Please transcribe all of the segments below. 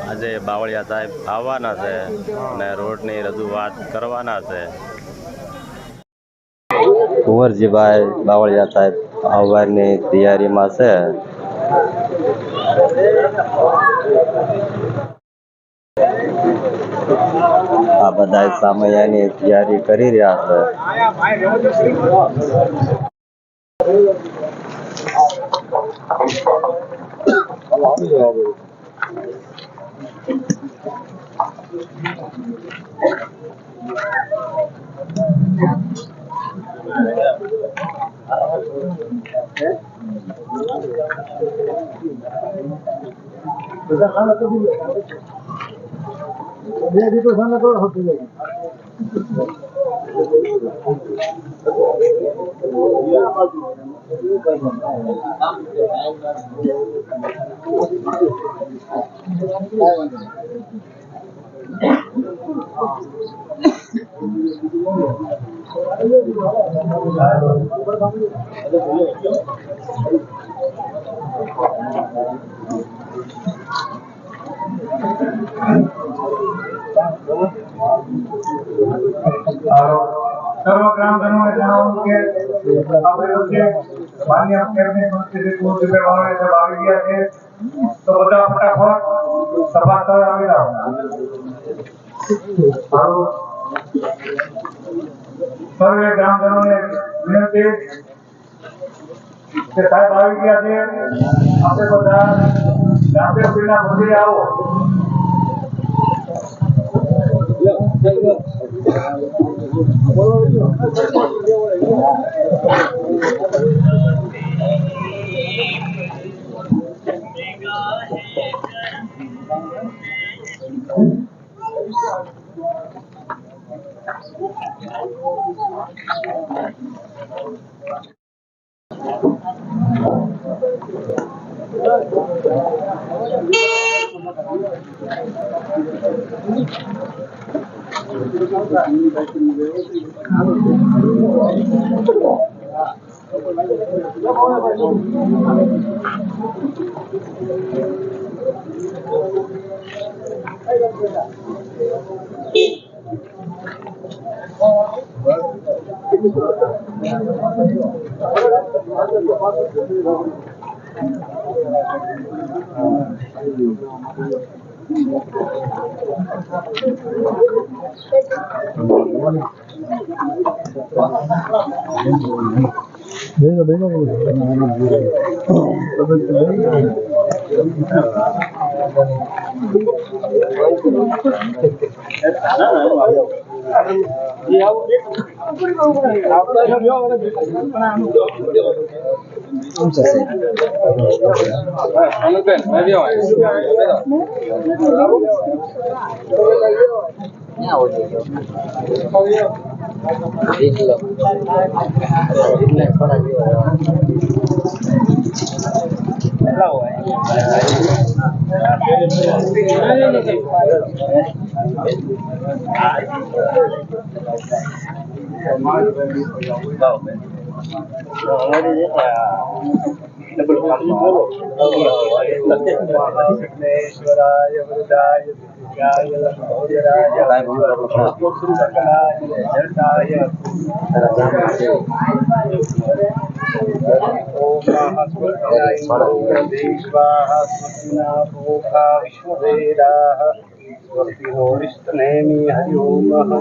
આજે બાવળિયા સાહેબ આવવાના છે અને રોડની રજૂઆત કરવાના છે. કુંવરજીભાઈ બાવળિયા સાહેબ આવવાની તૈયારીમાં છે. આ બધા સામૈયાની તૈયારી કરી રહ્યા છે. સર્વ ગ્રામજનોને જણાવું કે આપણે માન્ય કેબિનેટ મંત્રી પૂર્વ જવાબદારી આવી ગયા છે, તો બધા ફટાફટ સભા સ્થળે આવી જાઓ. સર્વે ગ્રામજનોને વિનંતી કે સાહેબ આવી ગયા છે, આપણે બધા રામદેવપીરના મંદિરે આવો.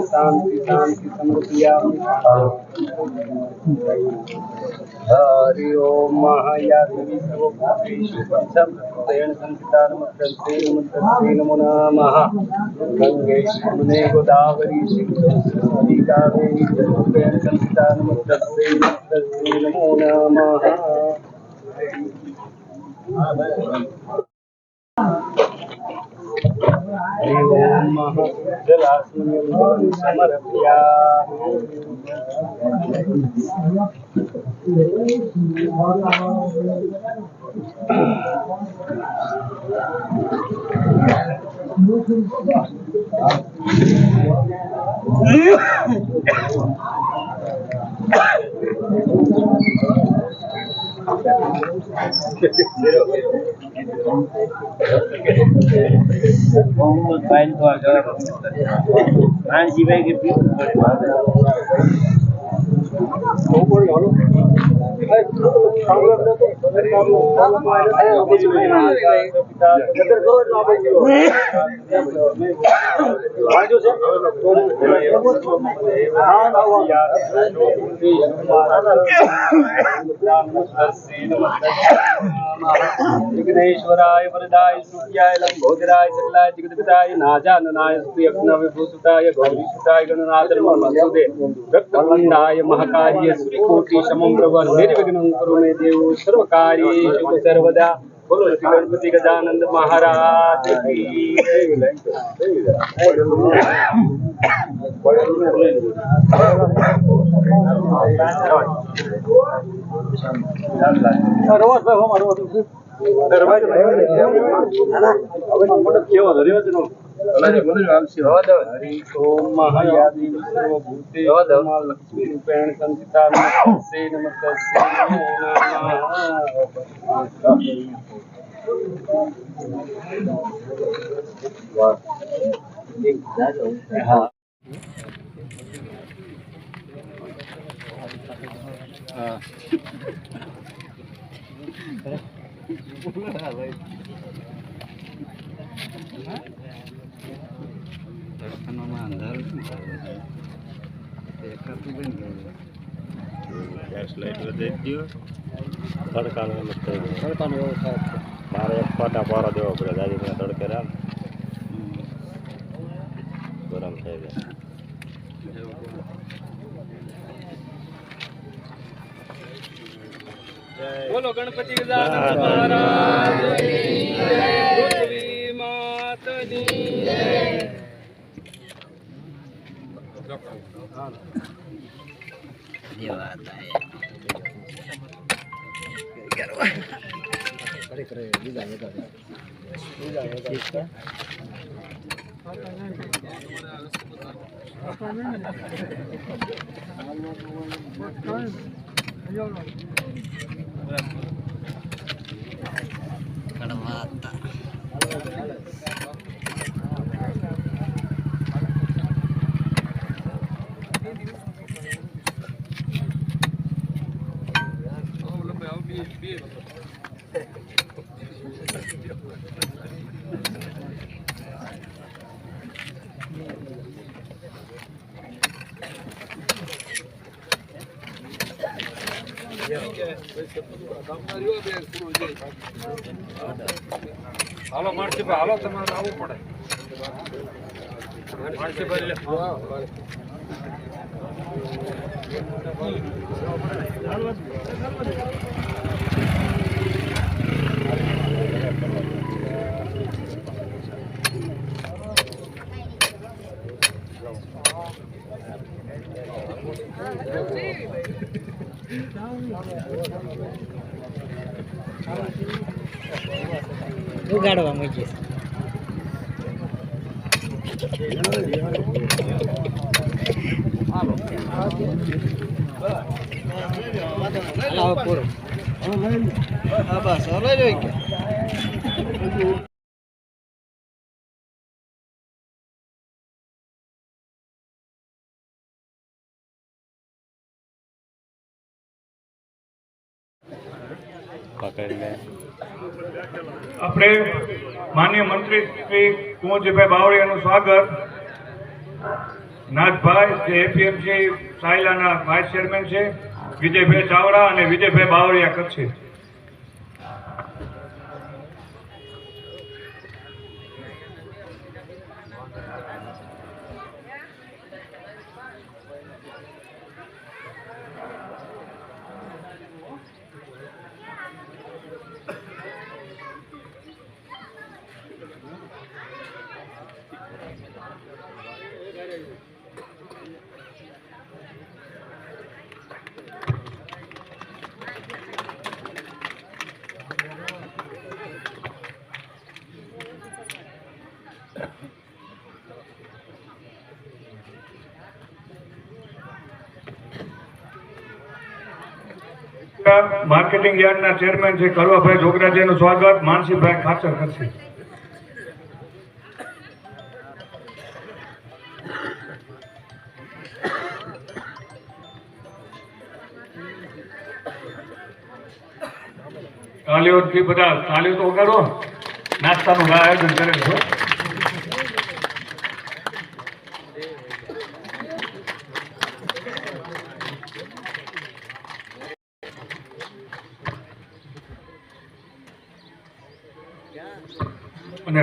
शांति शांति समृद्धिया हरि ओम महाया देवी सर्वभूतेषु पंचभूतेन संस्थिता नमस्ते नमो नमः. गंगे यमुने गोदावरी सिंधु कावेरी सर्वभूतेन संस्थिता नमस्ते नमो नमः. ओम जलास्मिन् समर्पयामि. विघ्नेश्वराय वरदाय सूर्याय लंबोदराय सकलाय जगदपिताय नाजाननाय प्रियज्ञविभूषिताय गौरीसुताय गणनाथ मन्मोदे रक्तमंडाय महाकार्य श्रीकोटि समं प्रभ निर्विघ्नं कुरु मे देव सर्वकार्येषु सर्वदा। बोलो श्री गणपति गजानंद महाराज की लक्ष्मी रूपेण संस्थिता नमस्ते नमस्ते ગેસ લાઈટ દઈ દો તડકાનો મસ્ત મારે એક પાટા પારો દેવો પડે દાદી મને તડકે રામ ગરમ થઈ જાય बोलो गणपति गजानन महाराज की जय। पृथ्वी माता की जय। હાલો માણસી ભાઈ હાલો તમારે આવવું પડે માણસી ભાઈ ઉગાડવા મૂકી પૂરો હા બસ હવે જોઈ ગયા પકડીને આપણે માનનીય મંત્રી શ્રી કુંવરજીભાઈ બાવળિયાનું સ્વાગત નાથભાઈ જે એપીએમસી સાયલાના વાઇસ ચેરમેન છે વિજયભાઈ ચાવડા અને વિજયભાઈ બાવળિયા કરશે. માર્કેટિંગ યાર્ડના ચેરમેન છે કલવાભાઈ જોગરાજીનું સ્વાગત માનસીભાઈ ખાચર કરશે. તાલીઓથી બધા તાલીઓ તો વગાડો. નાસ્તાનું આયોજન કરેલું છે. અને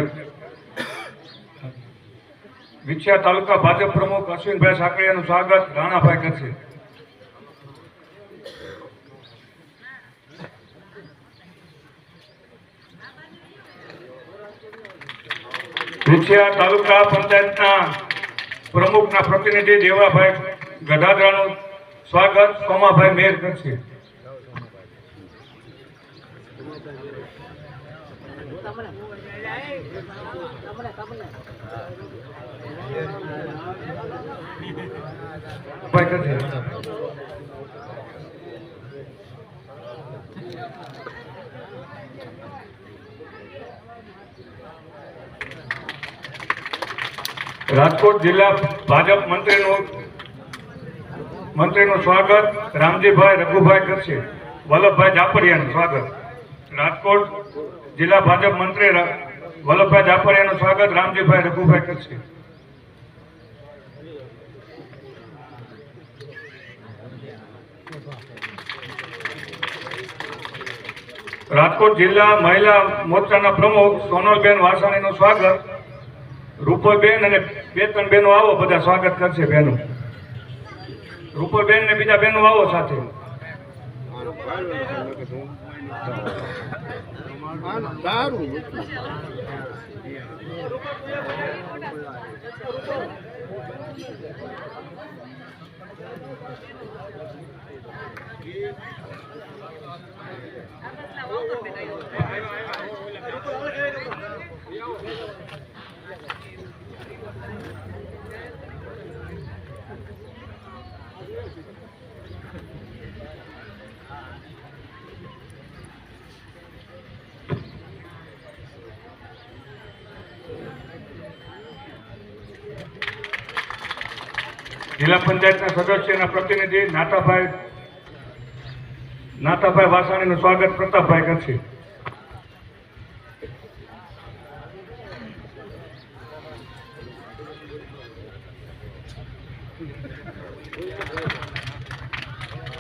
વિછિયા તાલુકા ભાજપ પ્રમુખ અશ્વિનભાઈ સાકરિયાનું સ્વાગત રાણાભાઈ કરશે. વિછિયા તાલુકા પંચાયતના પ્રમુખના પ્રતિનિધિ દેવરાભાઈ ગઢાદરાનું સ્વાગત સોમાભાઈ મેર કરશે. રાજકોટ જિલ્લા ભાજપ મંત્રીનું સ્વાગત રામજીભાઈ રઘુભાઈ કરશે. વલ્લભભાઈ જાપડિયાનું સ્વાગત. રાજકોટ જિલ્લા ભાજપ મંત્રી વલ્લભભાઈ જાપડિયાનું સ્વાગત રામજીભાઈ રઘુભાઈ કરશે. રાજકોટ જિલ્લા મહિલા મોરચાના પ્રમુખ સોનલબેન વાસાણીનું સ્વાગત. રૂપલબેન અને 2-3 બહેનો આવો, બધા સ્વાગત કરશે. બહેનો રૂપલબેન ને બીજા બહેનો આવો સાથે. જિલ્લા પંચાયતના સદસ્યના પ્રતિનિધિ નાથાભાઈ વાસાણીનું સ્વાગત પ્રતાપભાઈ કરશે.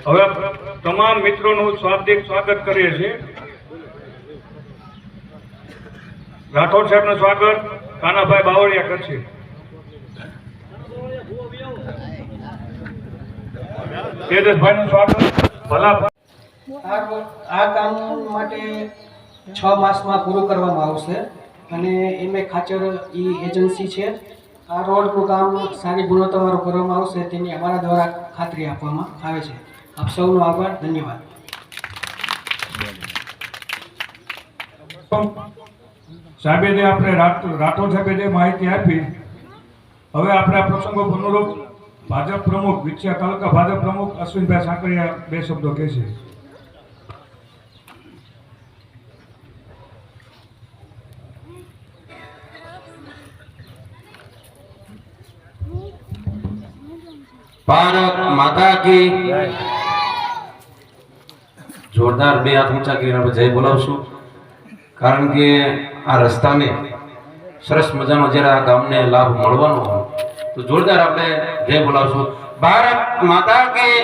હવે તમામ મિત્રોનું શાબ્દિક સ્વાગત કરીએ છીએ. રાઠોડ સાહેબનું સ્વાગત કાનાભાઈ બાવળિયા કરશે. તેજસભાઈનું સ્વાગત ભલાભાઈ. આ કામ માટે 6 માસમાં પૂરું કરવામાં આવશે અને એમ ખાચર એજન્સી છે. આ રોડનું કામ સારી ગુણવત્તાવાળું કરવામાં આવશે તેની અમારા દ્વારા ખાતરી આપવામાં આવે છે. આપ સૌનો આભાર. ધન્યવાદ. સાહેબે જે આપણે રાઠોડ સાહેબે જે માહિતી આપી, હવે આપણે આ પ્રસંગો અનુરૂપ ભાજપ પ્રમુખ વિછિયા તાલુકા ભાજપ પ્રમુખ અશ્વિનભાઈ સાકરિયા 2 શબ્દો કહેશે. ભારત માતા કી જોરદાર 2 હાથ ઊંચા કરીને આપણે જય બોલાવશું. કારણ કે આ રસ્તાને સરસ મજાનો જ્યારે આ ગામને લાભ મળવાનો હોય તો જોરદાર આપણે જય બોલાવશું. ભારત માતા કી.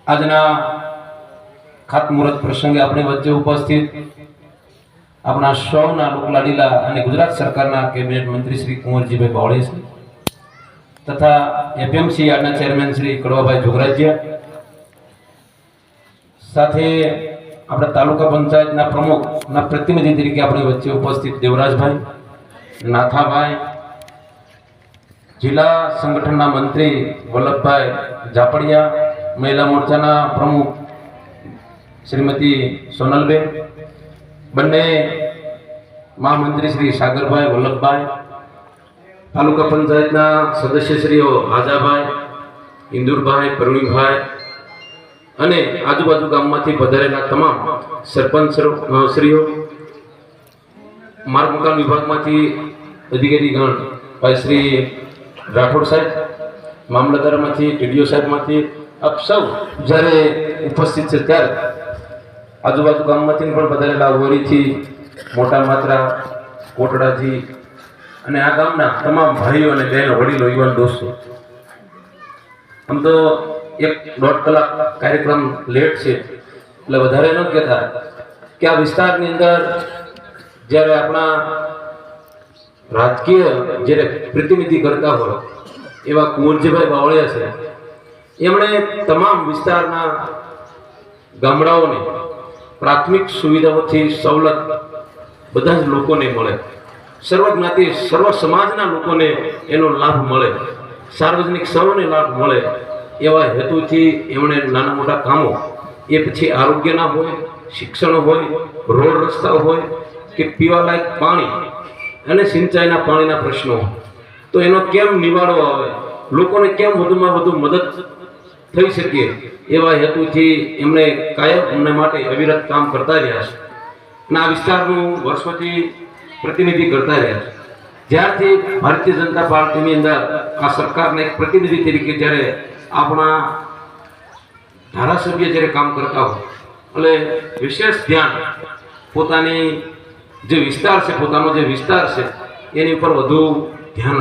આજના ખાતમુહૂર્ત પ્રસંગે આપણી વચ્ચે ઉપસ્થિત આપણા સૌના લોકલાડીલા અને ગુજરાત સરકારના કેબિનેટ મંત્રી શ્રી કુંવરજીભાઈ બાવળિયા છે તથા એપીએમસી યાર્ડના ચેરમેન શ્રી કડવાભાઈ જોગરાજિયા, સાથે આપણા તાલુકા પંચાયતના પ્રમુખના પ્રતિનિધિ તરીકે આપણી વચ્ચે ઉપસ્થિત દેવરાજભાઈ, નાથાભાઈ, જિલ્લા સંગઠનના મંત્રી વલ્લભભાઈ જાપડિયા, મહિલા મોરચાના પ્રમુખ શ્રીમતી સોનલબેન, બંને મહામંત્રી શ્રી સાગરભાઈ, વલ્લભભાઈ, તાલુકા પંચાયતના સદસ્યશ્રીઓ હાજાભાઈ, ઇન્દુરભાઈ, પ્રવીણભાઈ અને આજુબાજુ ગામમાંથી પધારેલા તમામ સરપંચ શ્રીઓ, માર્ગ મકાન વિભાગમાંથી અધિકારીગણ ભાઈ શ્રી રાઠોડ સાહેબ, મામલતદારમાંથી, ટીડીઓ સાહેબમાંથી આપ સૌ જ્યારે ઉપસ્થિત છે ત્યારે આજુબાજુ ગામમાંથી પણ પધારેલા વોરીથી, મોટા માત્રા, કોટડાથી અને આ ગામના તમામ ભાઈઓ અને બહેનો, વડીલો, યુવાન દોસ્તો, આમ તો 1.5 કલાક કાર્યક્રમ લેટ છે એટલે વધારે ન કહેતા કે આ વિસ્તારની અંદર જ્યારે આપણા રાજકીય જ્યારે પ્રતિનિધિ કરતા હોય એવા કુંવરજીભાઈ બાવળિયા છે, એમણે તમામ વિસ્તારના ગામડાઓને પ્રાથમિક સુવિધાઓથી સવલત બધા જ લોકોને મળે, સર્વ જ્ઞાતિ સર્વ સમાજના લોકોને એનો લાભ મળે, સાર્વજનિક સૌને લાભ મળે એવા હેતુથી એમણે નાના મોટા કામો, એ પછી આરોગ્યના હોય, શિક્ષણ હોય, રોડ રસ્તાઓ હોય કે પીવાલાયક પાણી અને સિંચાઈના પાણીના પ્રશ્નો હોય, તો એનો કેમ નિવાડો આવે, લોકોને કેમ વધુમાં વધુ મદદ થઈ શકે એવા હેતુથી એમણે કાયમ એમના માટે અવિરત કામ કરતા રહ્યા છે અને આ વિસ્તારનું વર્ષોથી પ્રતિનિધિ કરતા રહ્યા છે. જ્યારથી ભારતીય જનતા પાર્ટીની અંદર આ સરકારના એક પ્રતિનિધિ તરીકે જ્યારે આપણા ધારાસભ્ય જ્યારે કામ કરતા હોય એટલે વિશેષ ધ્યાન પોતાની જે વિસ્તાર છે, પોતાનો જે વિસ્તાર છે એની ઉપર વધુ ધ્યાન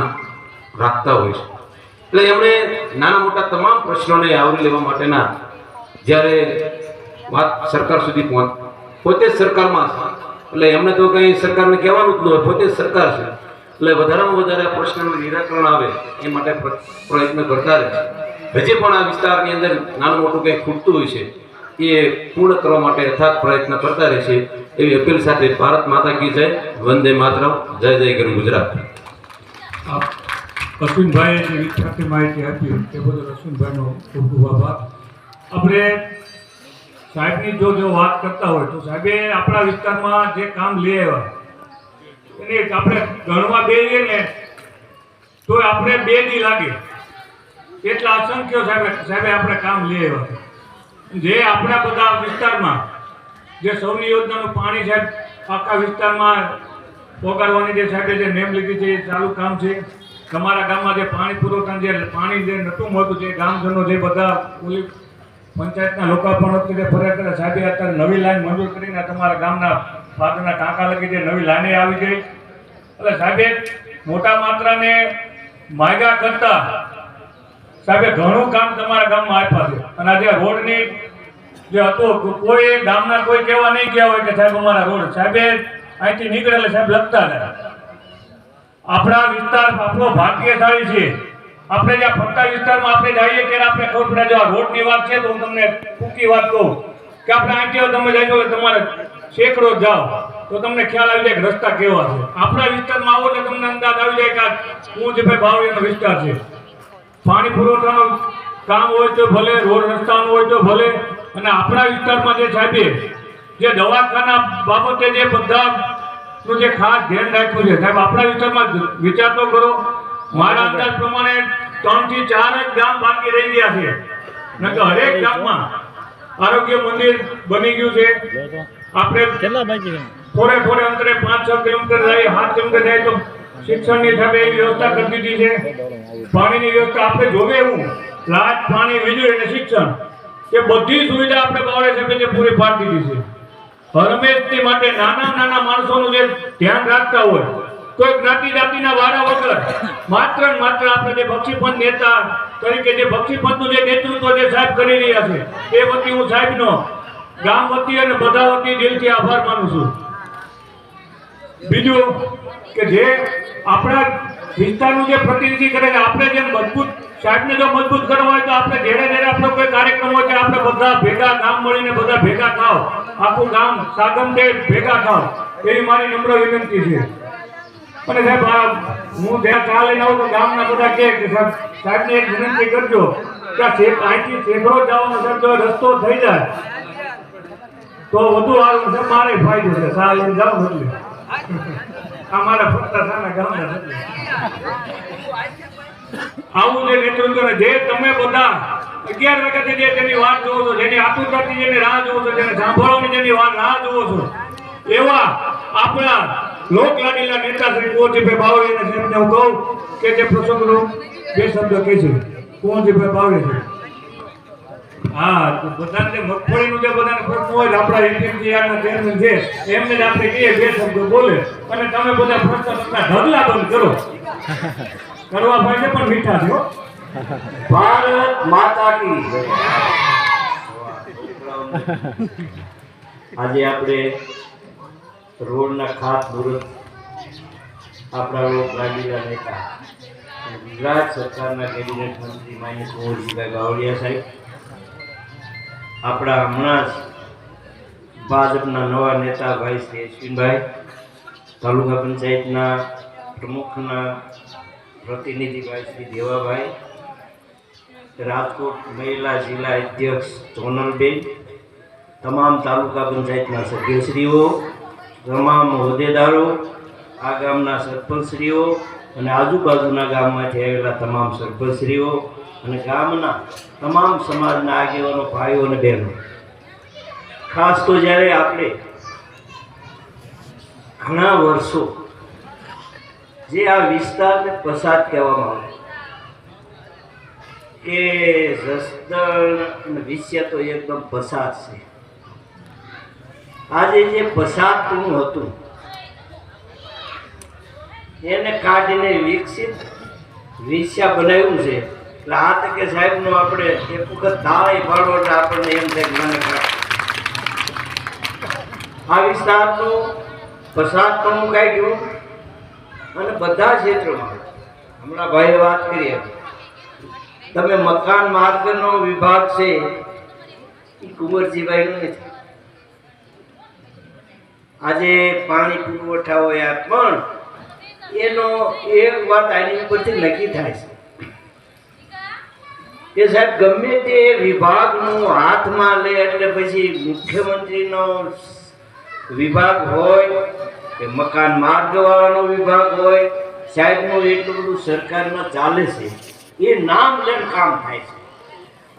રાખતા હોય છે. એટલે એમણે નાના મોટા તમામ પ્રશ્નોને આવરી લેવા માટેના જ્યારે વાત સરકાર સુધી પોતે જ સરકારમાં છે એટલે એમને તો કંઈ સરકારને કહેવાનું જ ન હોય, પોતે જ સરકાર છે એટલે વધારેમાં વધારે આ પ્રશ્નનું નિરાકરણ આવે એ માટે પ્રયત્ન કરતા રહે છે. હજી પણ આ વિસ્તારની અંદર નાનું મોટું કંઈ ખૂટતું હોય છે એ પૂર્ણ કરવા માટે અથાગ પ્રયત્ન કરતા રહે છે એવી અપીલ સાથે ભારત માતા કી જય, વંદે માતરમ, જય જય ગરમ ગુજરાત. અશ્વિનભાઈએ જે વિદ્યાર્થી માહિતી આપી એ બદલ અશ્વિનભાઈનો ખૂબ ખૂબ આભાર. આપણે સાહેબની જો વાત કરતા હોય તો સાહેબે આપણા વિસ્તારમાં જે કામ લઈ આવ્યા એને આપણે ગણવા બેસીએ ને તો આપણે 2 દી લાગે એટલા અસંખ્ય સાહેબે આપણે કામ લઈ આવ્યા. જે આપણા બધા વિસ્તારમાં જે સૌની યોજનાનું પાણી સાહેબ આખા વિસ્તારમાં પહોંચાડવાની જે સાહેબે જે નેમ લીધી છે એ ચાલુ કામ છે. તમારા ગામમાં જે પાણી પુરવઠા જે પાણી જે નહોતું મળતું જે ગામજનો જે બધા પોલીસ પંચાયતના લોકાર્પણ વખતે ફરિયાદ કરે સાહેબે અત્યારે નવી લાઈન મંજૂર કરીને તમારા ગામના ફાદરના ટાંકા લગી જે નવી લાઈને આવી ગઈ એટલે સાહેબે મોટા માત્રાને માયગા કરતા સાહેબે ઘણું કામ તમારા ગામમાં આપ્યા છે. અને આજે રોડની જે હતો કોઈ ગામના કોઈ કહેવા નહીં ગયા હોય કે સાહેબ અમારા રોડ સાહેબે અહીંથી નીકળે એટલે સાહેબ લખતા હતા. આપણા વિસ્તાર આપણો ભાગ્યશાળી છે. આપણે જ્યાં ફરતા વિસ્તારમાં આપણે જઈએ ત્યારે આપણે ખબર પડે જો આ રોડની વાત છે તો હું તમને ટૂંકી વાત કહું કે આપણે અહીંથી તમે જઈશો તમારે સેંકડો જાઓ તો તમને ખ્યાલ આવી જાય કે રસ્તા કેવા છે. આપણા વિસ્તારમાં આવો એટલે તમને અંદાજ આવી જાય કે આ કુંવરજીભાઈ બાવળિયાનો વિસ્તાર છે. પાણી પુરવઠાનું કામ હોય તો ભલે, રોડ રસ્તાનું હોય તો ભલે, અને આપણા વિસ્તારમાં જે સાહેબે જે દવાખાના બાબતે જે બધાનું જે ખાસ ધ્યાન રાખ્યું છે સાહેબ આપણા વિસ્તારમાં વિચાર તો કરો. મારા અંદાજ પ્રમાણે 3 થી 4 જ ગામ બાકી રહી ગયા છે નકર હરેક ગામમાં આરોગ્ય મંદિર બની ગયું છે. આપણે થોડે થોડે અંતરે 5-6 કિલોમીટર જાય, 7 કિલોમીટર જાય તો શિક્ષણની સાહેબ એવી વ્યવસ્થા કરી દીધી છે. પાણીની વ્યવસ્થા આપણે જોવે એવું લાજ, પાણી, વીજળી અને શિક્ષણ એ બધી સુવિધા આપણે બાવળે સાહેબે પૂરી પાડી દીધી છે. હરમેશથી માટે નાના માણસોનું જે ધ્યાન રાખતા હોય કોઈ જ્ઞાતિ જાતિના વારા વગર માત્ર ને માત્ર આપણે જે બક્ષીપંથ નેતા તરીકે જે બક્ષીપંથનું જે નેતૃત્વ જે સાહેબ કરી રહ્યા છે એ વતી હું સાહેબનો ગામ વતી અને બધા વતી દિલથી આભાર માનું છું. બીજું કે જે આપણા વિસ્તારનું જે પ્રતિનિધિ કરે છે આપણે જેમ મજબૂત સાહેબને જો મજબૂત કરવા હોય તો આપણે જ્યારે આપણો કોઈ કાર્યક્રમ હોય ત્યારે આપણે બધા ભેગા ગામ મળીને બધા ભેગા થાવ, આખું ગામ સાગમડે ભેગા થાવ એવી મારી નમ્ર વિનંતી છે. અને સાહેબ હું જ્યાં ચા લઈને આવું તો ગામના બધા કહે કે સાહેબને એક વિનંતી કરજો કે અહીંથી શેખરો જવાનો સાહેબ જો રસ્તો થઈ જાય તો વધુ સારું છે. મારે ફાયદો છે ચા લઈને જાઉં એટલે અમારા ફરતા સાના ગામના એટલે આવું જે નેતૃત્વ જે તમે બધા 11 વાગ્યાથી જે તેની વાત જોવો છો, જેની આતુરતાથી જેની રાહ જોવો છો, જેને સાંભળવાની જેની રાહ જોવો છો એવા આપણા લોકલાડીલા નેતા શ્રી કુંવરજીભાઈ બાવળિયાને સાહેબને હું કહું કે જે પ્રસંગનો 2 શબ્દ કહે છે કુંવરજીભાઈ બાવળિયા. હા તો બધાને જે મગફળીનું જે બધાને પ્રશ્ન હોય તો આપણા એપીએમસીઆરના ચેરમેન છે એમને જ આપણે કહીએ બે શબ્દો બોલે અને તમે બધા પ્રશ્ન ઢગલા બંધ કરો કરવા પડે પણ મીઠા છો. ભારત માતા કી જય. આજે આપણે રોડના ખાત મુહૂર્ત આપણા લોક લાડીલા નેતા અને ગુજરાત સરકારના કેબિનેટ મંત્રી માનનીય કુંવરજીભાઈ બાવળિયા સાહેબ, આપણા હમણાં જ ભાજપના નવા નેતા ભાઈ શ્રી અશ્વિનભાઈ, તાલુકા પંચાયતના પ્રમુખના પ્રતિનિધિ ભાઈ શ્રી દેવાભાઈ, રાજકોટ મહિલા જિલ્લા અધ્યક્ષ સોનલબેન, તમામ તાલુકા પંચાયતના સભ્યશ્રીઓ, તમામ હોદ્દેદારો, આ ગામના સરપંચશ્રીઓ અને આજુબાજુના ગામમાંથી આવેલા તમામ સરપંચશ્રીઓ અને ગામના તમામ સમાજના આગેવાનો, ભાઈઓ અને બહેનો, ખાસ તો જ્યારે આપણે ઘણા વર્ષો જે આ વિસ્તારને પસાર કહેવામાં આવે કે જસદણ અને વિશે તો એકદમ પસાર છે. આજે જે પસારતું હતું એને કાઢીને વિકસિત વિષયા બનાવ્યું છે. એટલે આ તકે સાહેબનો આપણે એક વખત તાળી પાડો એટલે આપણને એમ થાય કે મને આ વિસ્તારનું પસારપણું કાઢ્યું અને બધા ક્ષેત્રોમાં હમણાં ભાઈએ વાત કરી તમે મકાન માર્ગનો વિભાગ છે એ કુંવરજીભાઈનો નથી. આજે પાણી પુરવઠા હોય પણ એનો એક વાત આની ઉપરથી નક્કી થાય છે કે સાહેબ ગમે તે વિભાગનું હાથમાં લે એટલે પછી મુખ્યમંત્રીનો વિભાગ હોય કે મકાન માર્ગવાળાનો વિભાગ હોય, સાહેબનું એટલું બધું સરકારમાં ચાલે છે એ નામ લઈને કામ થાય છે.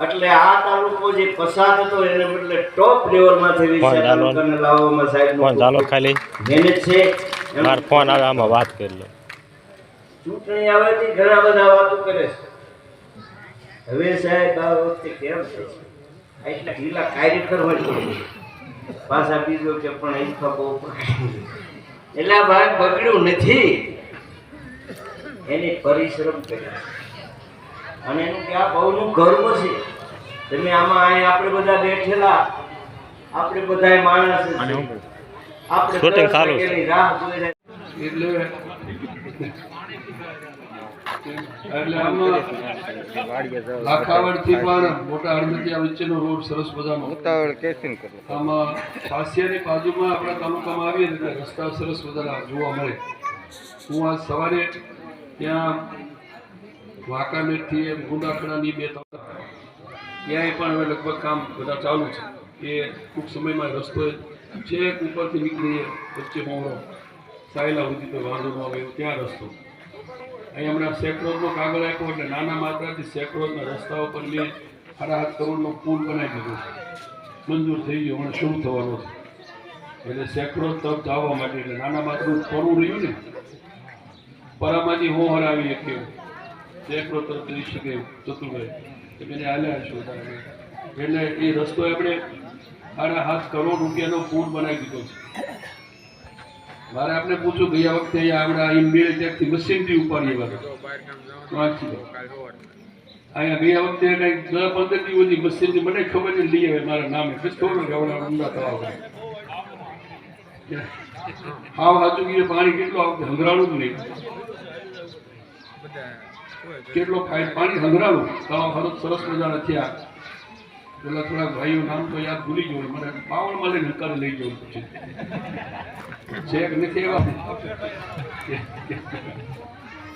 એટલે આ તાલુકો જે પસાર હતો એને બદલે ટોપ લેવલમાંથી વિશે તાલુકાને લાવવામાં સાહેબનું ખાલી મહેનત છે. મારો ફોન આવે આમાં વાત કરી લો. ચૂંટણી આવે તે ઘણા બધા વાતો કરે છે. હવે સાહેબ આ વખતે કેમ થાય છે એટલા ઢીલા કાર્યકર હોય પાછા બીજો કે પણ ઈચ્છા બહુ એટલે આ ભાઈ બગડ્યું નથી, એની પરિશ્રમ કર્યા અને એનું કે આ બહુનું ગર્વ છે. તમે આમાં અહીં આપણે બધા બેઠેલા આપણે બધા માણસ શૂટિંગ ચાલુ છે. આપણે રાહ જોઈ રહ્યા. એટલે આમાં લાખાવડથી પણ મોટા હળમતિયા વચ્ચેનો રોડ સરસ મજાનો આમાં પાસિયાની બાજુમાં આપણા તાલુકામાં આવીએ એટલે રસ્તા સરસ મજાના જોવા મળે. હું આજ સવારે ત્યાં વાંકાનેરથી એમ ગુંડાખડાની 2-3 ત્યાંય પણ હવે લગભગ કામ બધા ચાલુ છે. એ ટૂંક સમયમાં રસ્તો છેક ઉપરથી નીકળીએ વચ્ચે મોહરો સાયલા સુધી તો વાંધો ન આવે ત્યાં રસ્તો. અહીં હમણાં સેક્રોડનો કાગળ આપ્યો એટલે નાના માત્રાથી સેક્રોડના રસ્તા ઉપર મેં 7.5 કરોડનો પુલ બનાવી દીધો છે, મંજૂર થઈ ગયો, હમણાં શરૂ થવાનો છે. એટલે સેક્રોડ તરફ જવા માટે એટલે નાના માત્રનું ફરવું રહ્યું ને પરામાંથી હું હરાવી કેવું સેક્રોડ તરફ જઈ શકે જતું રહે એને હાલ્યા છો. એટલે એ રસ્તો આપણે 7.5 કરોડ રૂપિયાનો પુલ બનાવી દીધો છે. મારે આપણે પૂછ્યું ગયા વખતે અહીંયા આપણે મેળ ત્યાંથી મશીનથી ઉપાડીએ અહીંયા ગયા વખતે કંઈક 10-15 દિવસની મશીનથી મને ખબર નહીં લઈ આવે મારા નામે પછી ખબર કે ઊંડા તળાવ હાવ સાચું કીધું પાણી કેટલું આવતું હંગરાળું જ નહીં, કેટલો પાણી હંગરાળું તળાવ સરસ મજાના થયા. પેલા થોડાક ભાઈઓ નામ તો યાદ ભૂલી ગયો, મને પાવડમાં લઈને હકારે લઈ જવું પછી ચેક નથી એવા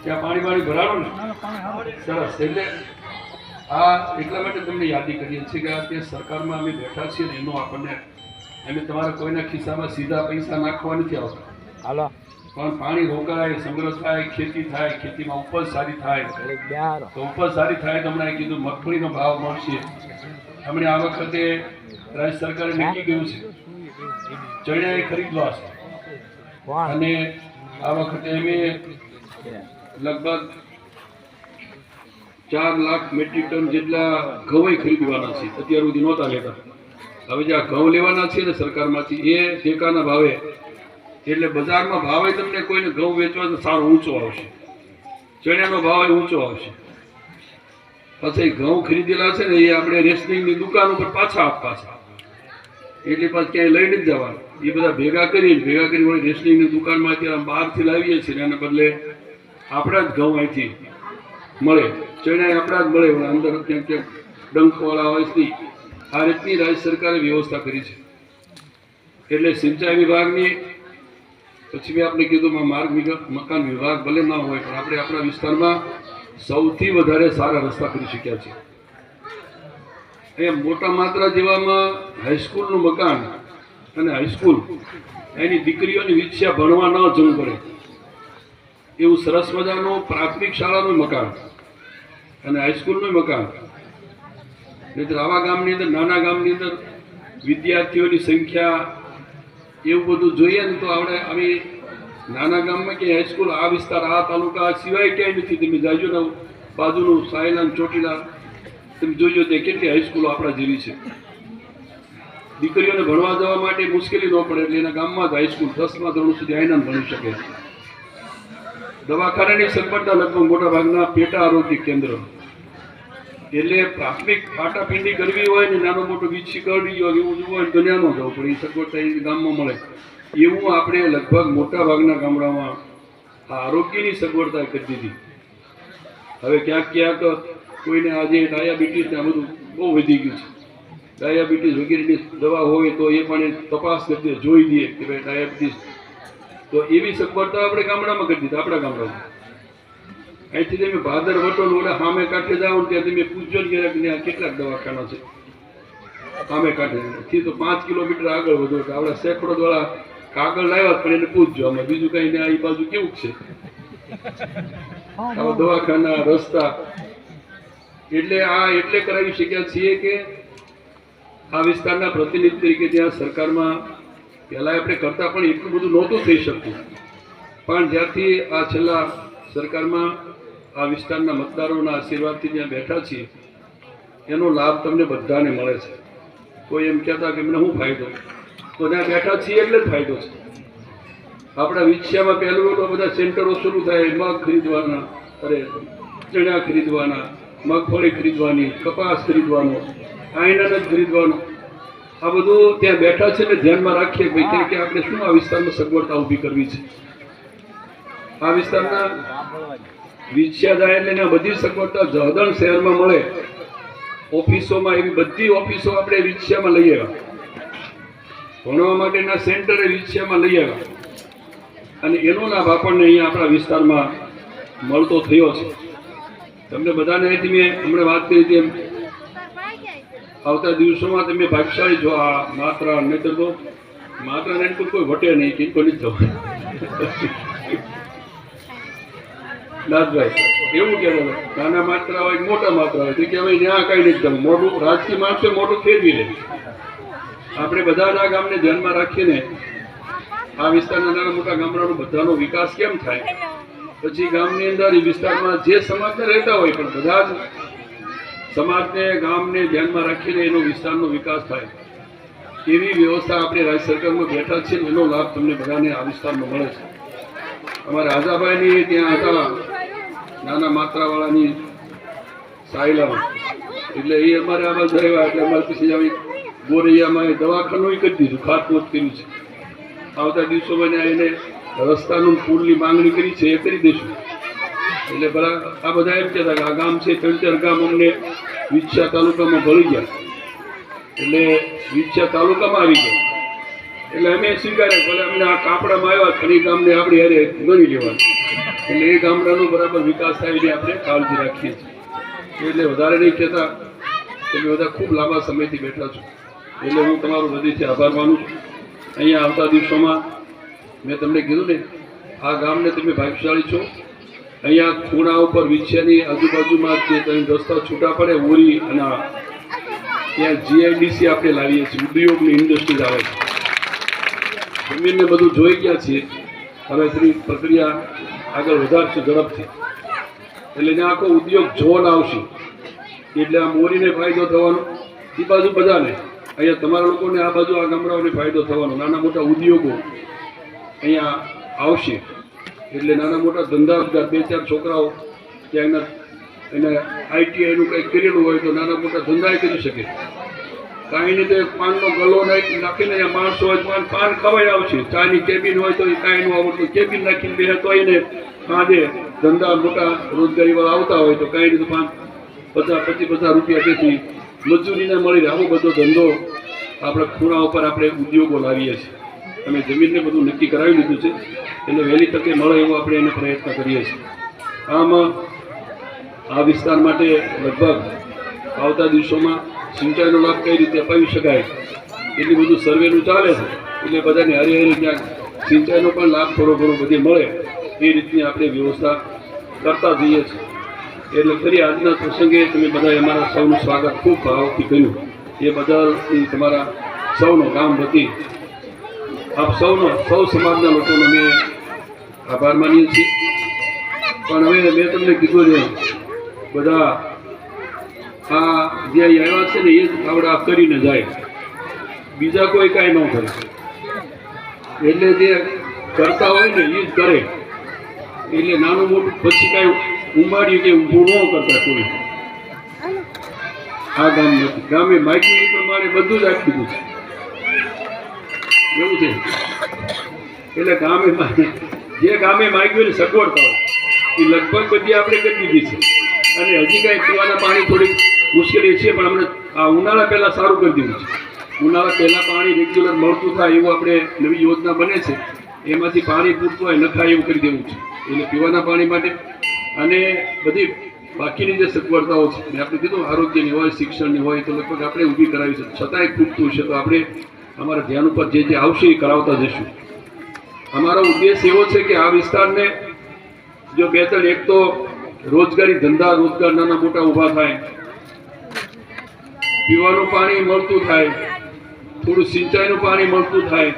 ત્યાં પાણી ભરાડો ને સરસ. એટલે આ એટલા માટે તમને યાદી કરીએ છીએ કે આ તે સરકારમાં અમે બેઠા છીએ ને એનો આપણને અમે તમારા કોઈના ખિસ્સામાં સીધા પૈસા નાખવા નથી આવતા, પણ પાણી રોકાય, સંગ્રહ થાય, ખેતી થાય, ખેતીમાં ઉપજ સારી થાય તો ઉપજ સારી થાય તો હમણાં કીધું મગફળીનો ભાવ મળશે. હમણાં આ વખતે રાજ્ય સરકારે નક્કી કર્યું છે ચણિયા ખરીદવા છે અને આ વખતે અમે લગભગ 4 લાખ મેટ્રિક ટન જેટલા ઘઉં ખરીદવાના છે. અત્યાર સુધી નહોતા લેતા. હવે જે આ ઘઉં લેવાના છે ને સરકારમાંથી એ ટેકાના ભાવે, એટલે બજારમાં ભાવે તમને કોઈને ઘઉં વેચવા તો સારો ઊંચો આવશે, ચણાનો ભાવ ઊંચો આવશે. પછી ઘઉં ખરીદેલા છે ને એ આપણે રેશનિંગની દુકાન ઉપર પાછા આપવા છે, એટલે પાછું ક્યાંય લઈ નથી જવાનું. એ બધા ભેગા કરી વળી રેશનિંગની દુકાનમાં અત્યારે બહારથી લાવીએ છીએ, એના બદલે આપણા જ ઘઉં અહીંથી મળે, ચણા આપણા જ મળે, અંદર ક્યાંક ક્યાંક ડંખવાળા હોય નહીં. આ રીતની રાજ્ય સરકારે વ્યવસ્થા કરી છે. એટલે સિંચાઈ વિભાગની, પછી મેં આપણે કીધું માર્ગ મકાન વિભાગ ભલે ના હોય, પણ આપણે આપણા વિસ્તારમાં સૌથી વધારે સારા રસ્તા કરી શક્યા છે. એ મોટા માત્રા જેવામાં હાઈસ્કૂલનું મકાન અને હાઈસ્કૂલ એની દીકરીઓની વિદ્યા ભણવા ન જવું પડે એવું સરસ મજાનું પ્રાથમિક શાળાનું મકાન અને હાઈસ્કૂલનું મકાન. નહીંતર આવા ગામની અંદર, નાના ગામની અંદર વિદ્યાર્થીઓની સંખ્યા એવું બધું જોઈએ ને તો આપણે આવી નાના ગામમાં કે હાઈસ્કૂલ આ વિસ્તાર, આ તાલુકા સિવાય ક્યાંય નથી. તમે જાજો ને બાજુનું સાયલા ચોટીલા તમે જોજો તે કેટલી હાઈસ્કૂલો આપણા જેવી છે. દીકરીઓને ભણવા જવા માટે મુશ્કેલી ન પડે એટલે એના ગામમાં જ હાઈસ્કૂલ 10મા ધોરણ સુધી આઈનામ ભણી શકે. દવાખાનાની સગવડતા લગભગ મોટા ભાગના પેટા આરોગ્ય કેન્દ્ર, એટલે પ્રાથમિક પાટાપિંડી કરવી હોય ને નાનો મોટો વીછી કરવી હોય એવું જોવું હોય તો ત્યાં ન જવું પડે, એ સગવડતા એ ગામમાં મળે. એવું આપણે લગભગ મોટા ભાગના ગામડામાં આ આરોગ્યની સગવડતા કરી દીધી. હવે ક્યાંક ક્યાંક કોઈને આજે ડાયાબિટીસ ને આ બધું બહુ વધી ગયું છે. ડાયાબિટીસ વગેરેની દવા હોય તો એ પણ તપાસ કરી દે, જોઈ દઈએ કે ભાઈ ડાયાબિટીસ, તો એવી સગવડતા આપણે ગામડામાં કરી દીધી. આપણા ગામડામાં અહીંથી તમે ભાદર વટો ઓલા સામે કાંઠે જાઓ ને ત્યાં તમે પૂછજો ને કે કેટલાક દવાખાના છે સામે કાંઠે તો 5 કિલોમીટર આગળ વધો કે આપણા સેંકડો દ્વારા કાગળ લાવ્યા, પણ એને પૂછજો આમાં બીજું કઈ ને આ બાજુ કેવું છે દવાખાના, રસ્તા. એટલે આ એટલે કરાવી શક્યા છીએ કે આ વિસ્તારના પ્રતિનિધિ તરીકે ત્યાં સરકારમાં પહેલાં આપણે કરતા પણ એટલું બધું નહોતું થઈ શકતું, પણ જ્યારથી આ છેલ્લા સરકારમાં આ વિસ્તારના મતદારોના આશીર્વાદથી ત્યાં બેઠા છીએ એનો લાભ તમને બધાને મળે છે. કોઈ એમ કહેતા કે મને શું ફાયદો, તો ત્યાં બેઠા છીએ એટલે જ ફાયદો છે. આપણા વિછિયામાં પહેલું તો બધા સેન્ટરો શરૂ થાય, મગ ખરીદવાના, ચણા ખરીદવાના, મગફળી ખરીદવાની, કપાસ ખરીદવાનો, આઈનાન ખરીદવાનો, આ બધું ત્યાં બેઠા છે ને ધ્યાનમાં રાખીએ ભાઈ કે આપણે શું આ વિસ્તારમાં સગવડતા ઊભી કરવી છે. આ વિસ્તારના વિછિયા જાય એટલે બધી સગવડતા જહદણ શહેરમાં મળે. ઓફિસોમાં એવી બધી ઓફિસો આપણે વિછિયામાં લઈ આવ્યા, ભણવા માટેના સેન્ટરે વિછિયામાં લઈ આવ્યા, અને એનો લાભ આપણને અહીંયા આપણા વિસ્તારમાં મળતો થયો છે. તમને બધાને અહીંથી મેં હમણાં વાત કરી હતી એમ આવતા દિવસોમાં તમે ભાગશાળી જો આ માત્રા નહીં તો માત્રા નહીં કોઈ વટે નહીં કે કોઈ નથી જવું. નાથભાઈ એવું કહેવાય નાના માત્રા હોય મોટા માત્રા હોય તો કે હવે ત્યાં કઈ નથી જવું. મોટું રાજકીય માણસો મોટું ફેરવી લે. આપણે બધા આ ગામને ધ્યાનમાં રાખીને આ વિસ્તારના નાના મોટા ગામડાનો બધાનો વિકાસ કેમ થાય, પછી ગામની અંદર એ વિસ્તારમાં જે સમાજને રહેતા હોય પણ બધા જ સમાજને ગામને ધ્યાનમાં રાખીને એનો વિસ્તારનો વિકાસ થાય એવી વ્યવસ્થા આપણે રાજ્ય સરકારમાં બેઠા છીએ. એનો લાભ તમને બધાને આ વિસ્તારમાં મળે છે. અમારા આજાભાઈની ત્યાં હતા નાના માત્રાવાળાની સાયલામાં, એટલે એ અમારે આમાં થયા એટલે અમારે પછી આવી ગોરૈયામાં એ દવાખાનું કરી દીધું, ખાતમુહૂર્ત કર્યું છે. આવતા દિવસોમાં એને રસ્તાનું પુલની માંગણી કરી છે એ કરી દઈશું. એટલે આ બધા એમ કહેતા કે આ ગામ છે 3-4 ગામ અમને વિછિયા તાલુકામાં ભળી ગયા, એટલે વિછિયા તાલુકામાં આવી ગયા એટલે અમે સ્વીકાર્યા ભલે અમને આ કાપડામાં આવ્યા પણ એ ગામને આપણે યારે ગણી લેવાનું, એટલે એ ગામડાનો બરાબર વિકાસ થાય એની આપણે કાળજી રાખીએ છીએ. એટલે વધારે નહીં કહેતા, તમે બધા ખૂબ લાંબા સમયથી બેઠા છો એટલે હું તમારો હૃદયથી આભાર માનું છું. અહીંયા આવતા દિવસોમાં મેં તમને કીધું ને આ ગામને તમે ભાગ્યશાળી છો. અહીંયા ખૂણા ઉપર વિછિયાની આજુબાજુમાં જે તમે રસ્તા છૂટા પડે ઓરી અને ત્યાં જીઆઈડીસી આપણે લાવીએ છીએ, ઉદ્યોગની ઇન્ડસ્ટ્રીઝ આવે છે. જમીનને બધું જોઈ ગયા છીએ, હવે તેની પ્રક્રિયા આગળ વધારશું ઝડપથી. એટલે એને આખો ઉદ્યોગ ઝોન આવશે, એટલે આ મોરીને ફાયદો થવાનો, એ બાજુ બધાને, અહીંયા તમારા લોકોને આ બાજુ આ ગામડાઓને ફાયદો થવાનો, નાના મોટા ઉદ્યોગો અહીંયા આવશે, એટલે નાના મોટા ધંધા, 2-4 છોકરાઓ ત્યાં એને આઈટીઆઈનું કંઈક કરેલું હોય તો નાના મોટા ધંધા કરી શકે. કાંઈ નહીં તો પાનનો ગલ્લો નાખીને અહીંયા માણસો હોય પાન ખવાઈ આવશે. ચાની કેબિન હોય તો એ કાંઈ ન આવડતું, કેબિન નાખીને બે તો એને કાંધે ધંધા મોટા રોજગારીવાળા આવતા હોય તો કાંઈ નહીં તો 50-50 રૂપિયા તેથી મજૂરીને મળી રહે. આવો બધો ધંધો આપણે ખૂણા ઉપર આપણે ઉદ્યોગો લાવીએ છીએ. અમે જમીનને બધું નક્કી કરાવી લીધું છે, એટલે વહેલી તકે મળે એવો આપણે એને પ્રયત્ન કરીએ છીએ. આમાં આ વિસ્તાર માટે લગભગ આવતા દિવસોમાં સિંચાઈનો લાભ કઈ રીતે અપાવી શકાય એટલી બધું સર્વેનું ચાલે છે, એટલે બધાને હરી ત્યાં સિંચાઈનો પણ લાભ થોડો ઘણો બધી મળે એ રીતની આપણે વ્યવસ્થા કરતા જઈએ છીએ. એટલે ફરી આજના પ્રસંગે તમે બધાએ અમારા સૌનું સ્વાગત ખૂબ ભાવથી કર્યું, એ બદલ તમારા સૌનો કામ વતી આપ સૌ સમાજના લોકોનો અમે આભાર માનીએ છીએ. પણ હવે મેં તમને કીધું છે, બધા આ જે આવ્યા છે ને એ જ આવડા કરીને જાય, બીજા કોઈ કાંઈ ન કરે. એટલે જે કરતા હોય ને એ જ કરે, એટલે નાનું મોટું પછી કાંઈ ઉંબાડી કે ઊભું ન કરતા કોઈ. આ ગામ નથી, ગામે માઇકી પ્રમાણે બધું જ આપી દીધું છે એવું છે. એટલે જે ગામે માગ્યું સગવડતા હોય એ લગભગ બધી આપણે કરી દીધી છે. અને હજી કાંઈ પીવાના પાણી થોડીક મુશ્કેલી છે, પણ અમને આ ઉનાળા પહેલાં સારું કરી દીધું છે. ઉનાળા પહેલાં પાણી રેગ્યુલર મળતું થાય એવું આપણે નવી યોજના બને છે, એમાંથી પાણી પૂરતું હોય નખાય એવું કરી દેવું છે. એટલે પીવાના પાણી માટે અને બધી બાકીની જે સગવડતાઓ છે મેં આપણે કીધું આરોગ્યની હોય, શિક્ષણની હોય તો લગભગ આપણે ઊભી કરાવી છે. છતાંય ખૂટતું છે તો આપણે અમારા ધ્યાન ઉપર જે આવશે એ કરાવતા જઈશું. અમારો ઉદ્દેશ એવો છે કે આ વિસ્તારને જો 2-3 એક તો રોજગારી ધંધા રોજગાર નાના મોટા ઊભા થાય, પીવાનું પાણી મળતું થાય, થોડું સિંચાઈનું પાણી મળતું થાય,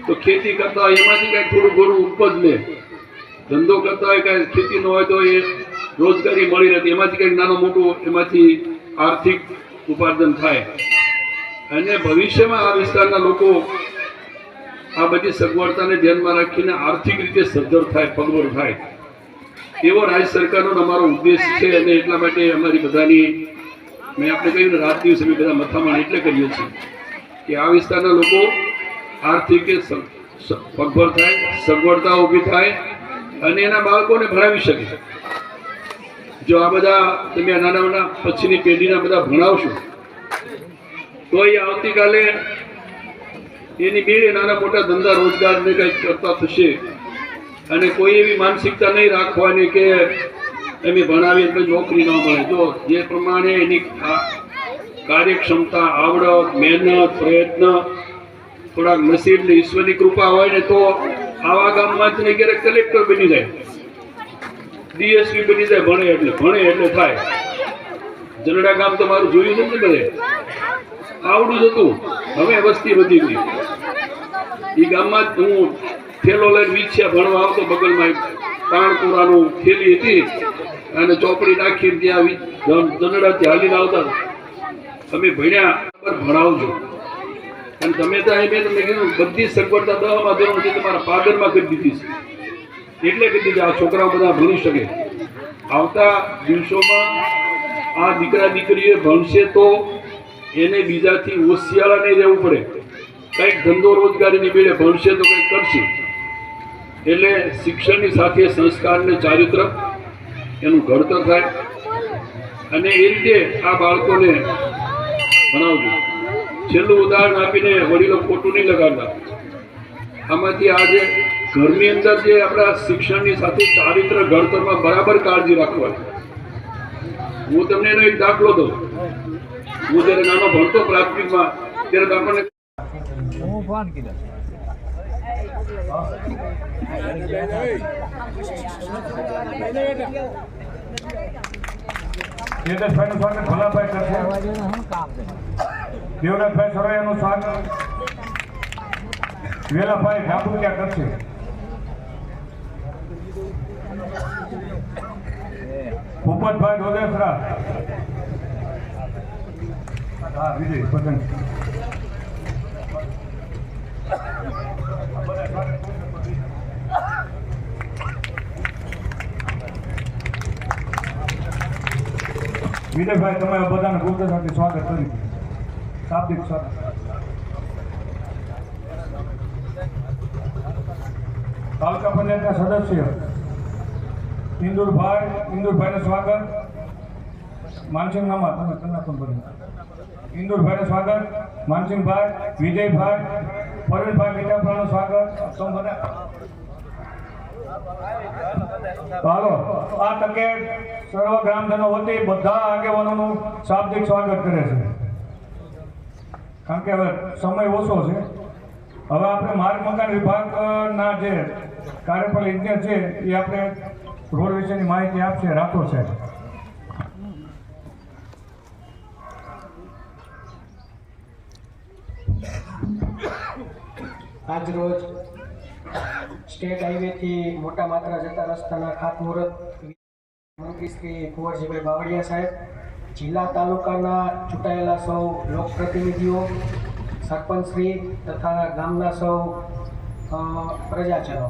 તો ખેતી કરતા હોય એમાંથી કાંઈક થોડું ઘણું ઉપજ લે, ધંધો કરતા હોય કાંઈ ખેતી ન હોય તો એ રોજગારી મળી રહેતી, એમાંથી કંઈક નાનું મોટું એમાંથી આર્થિક ઉપાર્જન થાય. અને ભવિષ્યમાં આ વિસ્તારના લોકો આ બધી સગવડતાને ધ્યાનમાં રાખીને આર્થિક રીતે સદ્ધર થાય, પગભર થાય, એવો રાજ્ય સરકારનો અમારો ઉદ્દેશ છે. અને એટલા માટે અમારી બધાની મેં આપણે કહ્યું ને રાત દિવસ અમે બધા મથામણ એટલે કરીએ છીએ કે આ વિસ્તારના લોકો આર્થિક પગભર થાય, સગવડતા ઊભી થાય અને એના બાળકોને ભણાવી શકે. જો આ બધા તમે નાના નાના પછીની પેઢીના બધા ભણાવશો તો એ આવતીકાલે એની બે નાના મોટા ધંધા રોજગારને કંઈક કરતા થશે. અને કોઈ એવી માનસિકતા નહીં રાખવાની કે એમ ભણાવી એટલે નોકરી ન મળે. જો જે પ્રમાણે એની કાર્યક્ષમતા, આવડત, મહેનત, પ્રયત્ન, થોડાક નસીબ ને ઈશ્વરની કૃપા હોય ને તો આવા ગામમાં જ નહીં ક્યારેક કલેક્ટર બની જાય, ડીએસપી બની જાય. ભણે એટલે થાય. જનડા ગામ તો મારું જોયું છે ને બધે આવડું જ હતું, હવે વસ્તી વધી ગઈ. એ ગામમાં જ હું થેલો લઈને વીછ્યા ભણવા આવતો, બગલમાં તાણપુરાનું થેલી હતી અને ચોપડી નાખીને ત્યાં જનડાથી હાલીને આવતા. તમે ભણ્યા ભણાવજો. અને તમે ત્યાં મેં તમને કીધું બધી સગવડતા 10મા ધોરણથી તમારા પાદરમાં કરી દીધી છે, એટલે કરી દીધી આ છોકરાઓ બધા ભણી શકે. આવતા દિવસોમાં આ દીકરા દીકરીઓ ભણશે તો એને બીજાથી હોશિયાર નહીં રહેવું પડે, કંઈક ધંધો રોજગારીની બેડે ભણશે તો કંઈક કરશે. એટલે શિક્ષણની સાથે સંસ્કાર ને ચારિત્ર એનું ઘડતર થાય. અને એ રીતે આ બાળકોને ભણાવજો. છેલ્લું ઉદાહરણ આપીને વડીલો ખોટું નહીં લગાડતા. આમાંથી આજે ઘરની અંદર જે આપણા શિક્ષણની સાથે ચારિત્ર ઘડતરમાં બરાબર કાળજી રાખવાની. હું તમને એનો એક દાખલો દઉં. હું જ્યારે નાનો ભણતો પ્રાથમિકમાં ત્યારે આપણને દેવનાથભાઈનું સ્વાગત ભલાભાઈ કરશે. દેવનાથભાઈ સરવૈયાનું સ્વાગત વેલાભાઈ ઢાબુકિયા કરશે. ભૂપતભાઈ ડોદેસરા. હા વિજય પતંગ. વિજયભાઈ તમારા બધાને ગુપ્ત સાથે સ્વાગત કર્યું. શાબ્દિક સ્વાગત. તાલુકા પંચાયતના સદસ્ય ઇન્દુરભાઈનું સ્વાગત. માનસિંહ મામા તમે કન્યા પણ બોલો. ઇન્દુરભાઈનું સ્વાગત. માનસિંહભાઈ, વિજયભાઈ, પરવીનભાઈ મીઠાપરાનું સ્વાગત. ચાલો આ તકે સર્વ ગ્રામજનો વતી બધા આગેવાનોનું શાબ્દિક સ્વાગત કરે છે. કારણ કે હવે સમય ઓછો છે. હવે આપણે માર્ગ મકાન વિભાગના જે કાર્યપાલક ઇજનેર છે એ આપણે રોડ વિશેની માહિતી આપશે. રાઠોડ સાહેબ. આજ રોજ સ્ટેટ હાઈવેથી મોટા માત્રા જતા રસ્તાના ખાતમુહૂર્ત મંત્રી શ્રી કુંવરજીભાઈ બાવળિયા સાહેબ, જિલ્લા તાલુકાના ચૂંટાયેલા સૌ લોકપ્રતિનિધિઓ, સરપંચશ્રી તથા ગામના સૌ પ્રજાજનો.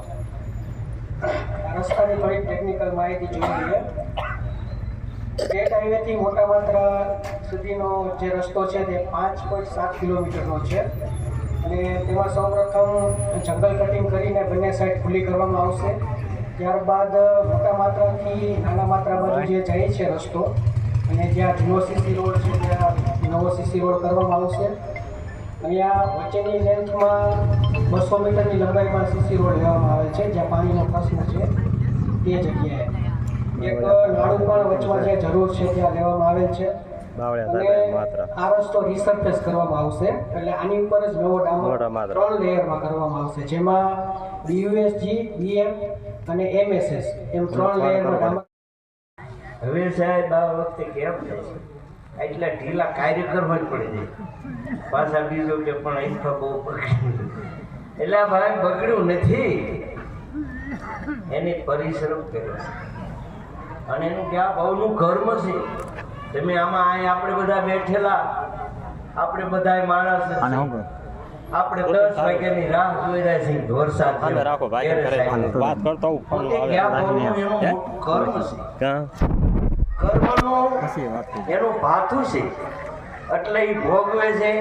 રસ્તાની થોડી ટેકનિકલ માહિતી જોઈ લઈએ. સ્ટેટ હાઈવેથી મોટા માત્રા સુધીનો જે રસ્તો છે તે 5.7 કિલોમીટરનો છે અને તેમાં સૌપ્રથમ જંગલ કટિંગ કરીને બંને સાઈડ ખુલ્લી કરવામાં આવશે. ત્યારબાદ મોટા માત્રાથી નાના માત્રા બાજુ જે જાય છે રસ્તો અને જ્યાં જૂનો સીસી રોડ છે ત્યાં નવો સીસી રોડ કરવામાં આવશે. અહીંયા વચ્ચેની લેન્થમાં 200 મીટરની લંબાઈમાં સીસી રોડ લેવામાં આવે છે. જ્યાં પાણીનો પ્રશ્ન છે તે જગ્યાએ એક નાળું પણ વચમાં જે જરૂર છે ત્યાં લેવામાં આવેલ છે અને આ રસ્તો રિસર્ફેસ કરવામાં આવશે. એટલે આની ઉપર જ નવો ડામર 3 લેયરમાં કરવામાં આવશે, જેમાં BUSG, BM અને MSS એમ 3 લેયરમાં ડામર. હવે સાહેબ આ વખતે કેમ થાય છે? એટલા ઢીલા કાર્ય કરવા જ પડે છે. પાછા બીજો કે પણ અહીંયા બહુ બગડ્યું. એટલે ભાઈ બગડ્યું નથી, એની પરિશ્રમ કર્યો છે અને એનું ક્યાં ભાવનું કર્મ છે. તમે આમાં અહીંયા આપણે બધા બેઠેલા, આપણે બધા માણસ આપણે 10 વાગ્યાની રાહ જોઈ રહ્યા છીએ. વરસાદ કર્મ છે, કર્મનું એનું ભાથું છે એટલે એ ભોગવે છે.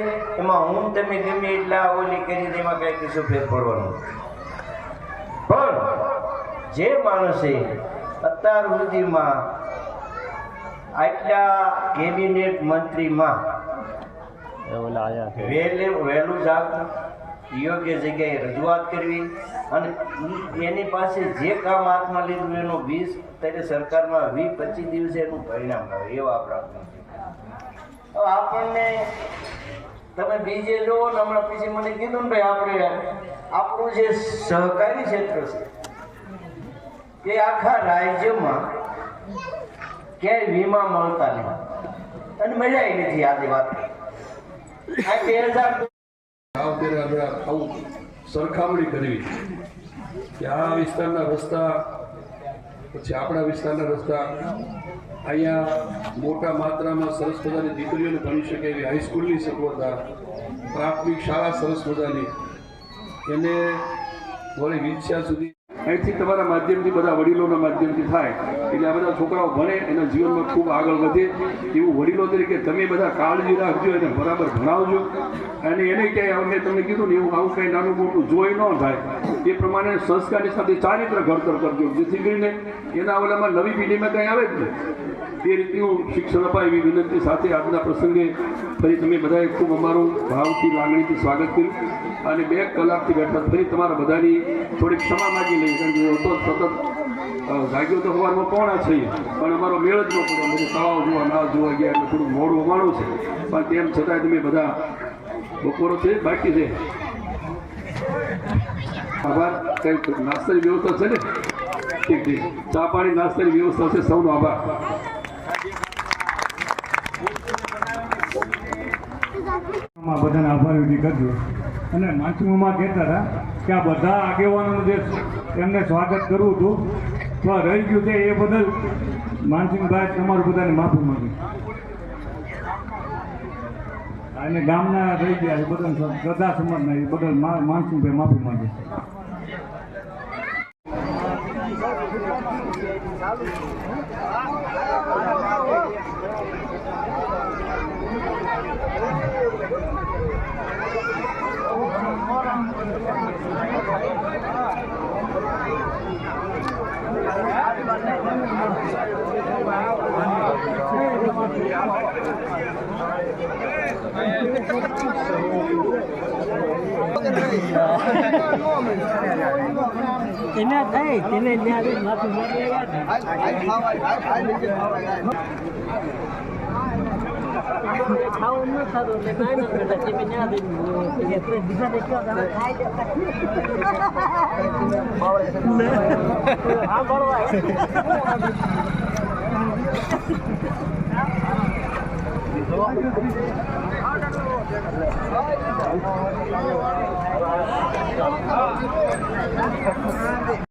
એમાં હું તમે ગમે એટલા ઓલી કરી તેમાં કઈ કશું ફેર પડવાનું. પણ જે માણસે અત્યાર સુધીમાં આટલા કેબિનેટ મંત્રીમાં વહેલું જાગવું, યોગ્ય જગ્યાએ રજૂઆત કરવી અને એની પાસે જે કામ હાથમાં લીધું એનું 20 અત્યારે સરકારમાં 20-25 દિવસે એનું પરિણામ આવે એવા આપણા. આપણને તમે બીજે જુઓ ને હમણાં પછી મને કીધું ને ભાઈ આપણું જે સહકારી ક્ષેત્ર છે એ આખા રાજ્યમાં ક્યાંય વીમા મળતા નહીં અને મજા નથી આની વાત. આ 2000 આવું સરખામણી કરવી કે આ વિસ્તારના રસ્તા પછી આપણા વિસ્તારના રસ્તા. અહીંયા મોટા માત્રામાં સરસ મજાની દીકરીઓને ભણી શકે એવી હાઈસ્કૂલની સગવડતા, પ્રાથમિક શાળા સરસ મજાની, એને વળી વિદ્યા સુધી અહીંથી તમારા માધ્યમથી બધા વડીલોના માધ્યમથી થાય એટલે આ બધા છોકરાઓ ભણે, એના જીવનમાં ખૂબ આગળ વધે. એવું વડીલો તરીકે તમે બધા કાળજી રાખજો, એને બરાબર ભણાવજો અને એને ક્યાંય અમે તમને કીધું ને એવું આવું કંઈ નાનું મોટું જોઈ ન થાય એ પ્રમાણે સંસ્કારની સાથે ચારિત્ર ઘડતર કરજો, જેથી કરીને એના ઓલામાં નવી પેઢીમાં કંઈ આવે જ નહીં એ રીતનું શિક્ષણ અપાય એવી વિનંતી સાથે આજના પ્રસંગે ફરી તમે બધાએ ખૂબ અમારું ભાવથી લાગણીથી સ્વાગત કર્યું અને 2 કલાકથી બેઠા ફરી તમારા બધાની થોડીક ક્ષમા માગી લઈએ. કારણ કે હતો સતત જાગ્યો તો સવારમાં પોણા છીએ પણ અમારો મેળ જ ન પડ્યો. બધું તળાવ જોવા ના જોવા ગયા એટલે થોડું મોડું અમારું છે પણ તેમ છતાંય તમે બધા બપોરો છે બાકી છે. આભાર. કંઈક નાસ્તાની વ્યવસ્થા છે ને? ઠીક ઠીક. ચા પાણી નાસ્તાની વ્યવસ્થા છે. સૌનો આભાર. બધાને આભાર વિધિ કરજો. અને માનસિંહમાં કહેતા હતા કે આ બધા આગેવાનોનું જે એમને સ્વાગત કરવું હતું તો રહી ગયું છે એ બદલ માનસિંહભાઈ તમારું બધાને માફી માંગી અને ગામના રહી ગયા એ બધા શ્રદ્ધા સમાજના એ બદલ માનસિંહભાઈ માફી માંગે એને થઈ તેને માફી ખાવું ન થતું એટલે કાંઈ ન કરતા તમે ત્યાં બીજા દેખ્યો હા બરોબર